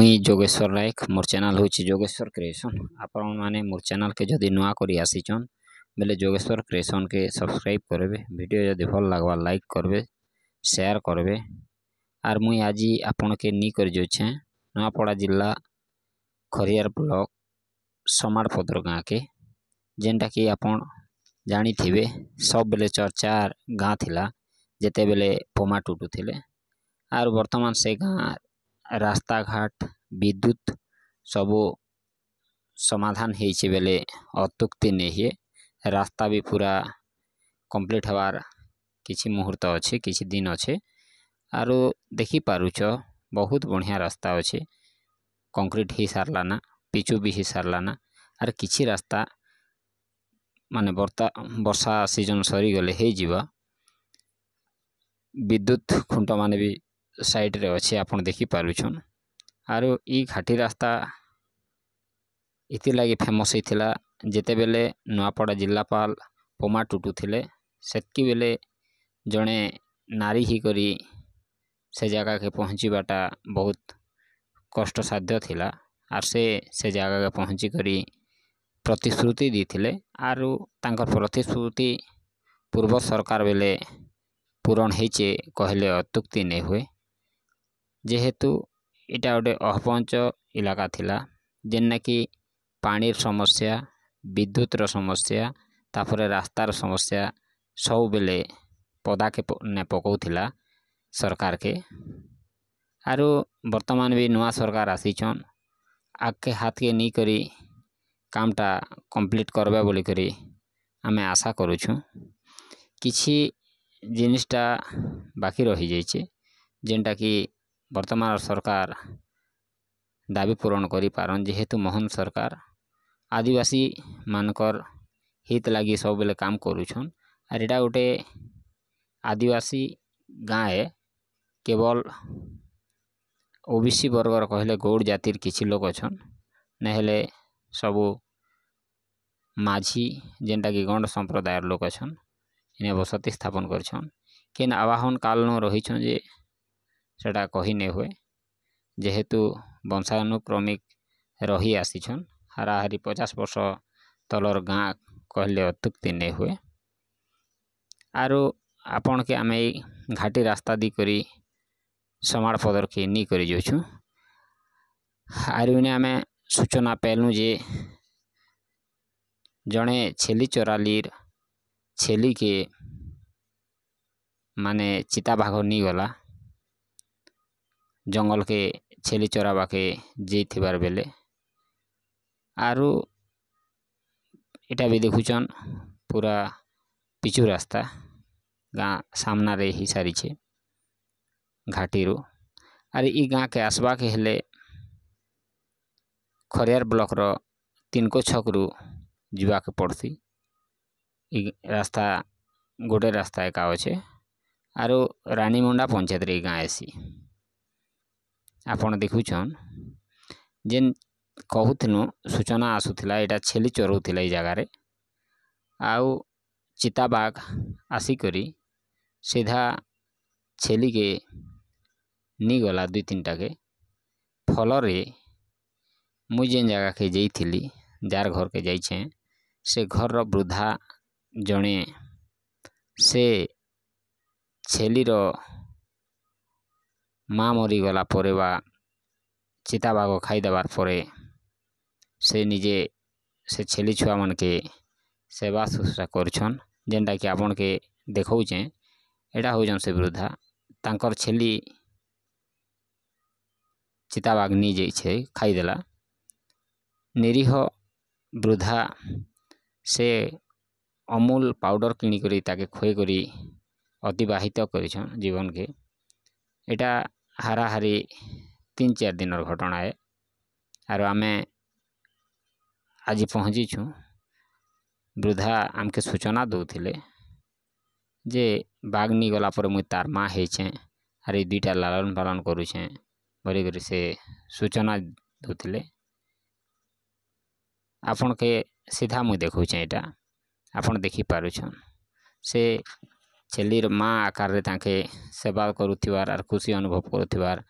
मुई जोगेश्वर नायक मोर चैनल हूँ जोगेश्वर क्रिएशन। आपण माने मोर चैनल के जदि नुआ करी आसीचन बेले जोगेश्वर क्रिएशन के सब्सक्राइब करबे। वीडियो जदि भल लागवा लाइक करबे, शेयर करबे। आर मुई आज आपण के नी कर जोछे नुआपड़ा जिला खरियार ब्लॉक समारपदर गाँ के, जेनटा कि आपण जानी थिबे सब बेले चर्चार गाँ थिला जेते बेले पोमा टुटू थिले। आर वर्तमान से गाँ रास्ता घाट विद्युत सबू समाधान होइछे बेले अत्युक्ति नहीं है। रास्ता भी पूरा कंप्लीट हवार किछि मुहूर्त अच्छे किछि दिन अच्छे। आर देखि पारुछ बहुत बढ़िया रास्ता अच्छे, कंक्रीट ही सारलाना, पिचु भी ही सारलाना। आर किछि रास्ता माने वर्षा सीजन सरी गले हे जीवा। विद्युत खुंट माने भी साइड रे अच्छे आपण देखि पारुछन। आरो ई घाटी रास्ता इति लगी फेमस होइथिला जेते बेले नुआपड़ा जिलापाल पोमा टुटू थिले। सेतकी बेले जड़े नारी ही करी से जगह के पहुँचीबाटा बहुत कष्ट साध्य थिला। आर से जगह के पहुँची करी प्रतिश्रुति दी थिले। आरु तांकर प्रतिश्रुति पूर्व सरकार बेले पूरण होइचे कहले अत्युक्ति नहीं हुए। जेहेतु इटा गोटे अहपंच इलाका थिला जेन्ना कि पानी समस्या, विद्युतर समस्या, तापर रास्तार समस्या सब बेले पदा के ने पकौथिला सरकार के। आरु वर्तमान भी नुआ सरकार आसीचन आगे हाथ के नी करी कामटा कंप्लीट करबे बोली करी आमे आशा करूछु। किछि जिनिसटा बाकी रही जाइछे जेनटा कि वर्तमान सरकार दाबी पूरण करी पारन। जेहेतु मोहन सरकार आदिवासी मानकर हित लगी सब बेले काम करूछन। आर एटा गोटे आदिवासी गाँ है, केवल ओबीसी वर्गर कहले गौड़ जातिर किछि लोग अछन, नहेले सबू माझी जेनटा कि गंड संप्रदायर लोग अछन इने बसति स्थापन करछन। केन आवाहन काल न रहिछन जे सेटा कही नहीं हुए। जेहेतु वंशानुक्रमिक रही आसीछन हाराहारी 50 वर्ष तलर गाँ कहले अत्युक्ति नहीं हुए। आरो आपण के आमे घाटी रास्ता दी करी समार पदर के नी करी जोछु। आरु ने आमे सूचना पेलु जे जड़े छेली चोरालीर छेली के माने चिता भाग नी गला जंगल के छेली चोराबा के जेथिबार बेले। आरु इटा भी देखुचन पूरा पिचु रास्ता गाँ सामना रे ही सारी छे घाटी रो। आर ई गाँ के आसबा के हेले खरियार ब्लॉक रो 3 को छक रु जीवा के पड़सी। ई रास्ता गोटे रास्ता एका अच्छे। आरो रानीमुंडा पंचायत रे गाँ आसी आपण देखुछन जेन कहूथिनु सूचना आसुथिला एटा छेली चोरौथिला ई जगह रे। आउ चिताबाघ आसिकरी सीधा छेली के नी गला 2-3टा के। फलरे मुई जेन जगह के जाइथिली जार घर के जाइछे से घर रो वृद्धा जड़े से छेलीर माँ मरी गला परे बा चिताबाघ खाई देवार परे से निजे से छेली छुआ मन के सेवा शुश्रूषा करछन। जेनटा कि आपण के देखौचे एटा होजन से वृद्धा तांकर छेली चिताबाघ नी जाइछे खाई देला। निरीह वृद्धा से अमूल पाउडर किणी करी ताके खोई करी अतिबाहित करिछन जीवन के। एटा हाराहारी 3-4 दिनर घटना है। आरो आमे आज पहुँची छु वृद्धा आमके सूचना दौथिले जे बाघ नी गला पर मुई तार माँ हेछे आर 2टा लालन पालन करूछे बोली करी से सूचना दौथिले। आपण के सीधा मुई देखौछे एटा आपण देखि पारुछन से छेलीर माँ आकार रे ताके सेवा करुथिबार आर खुशी अनुभव करुथिबार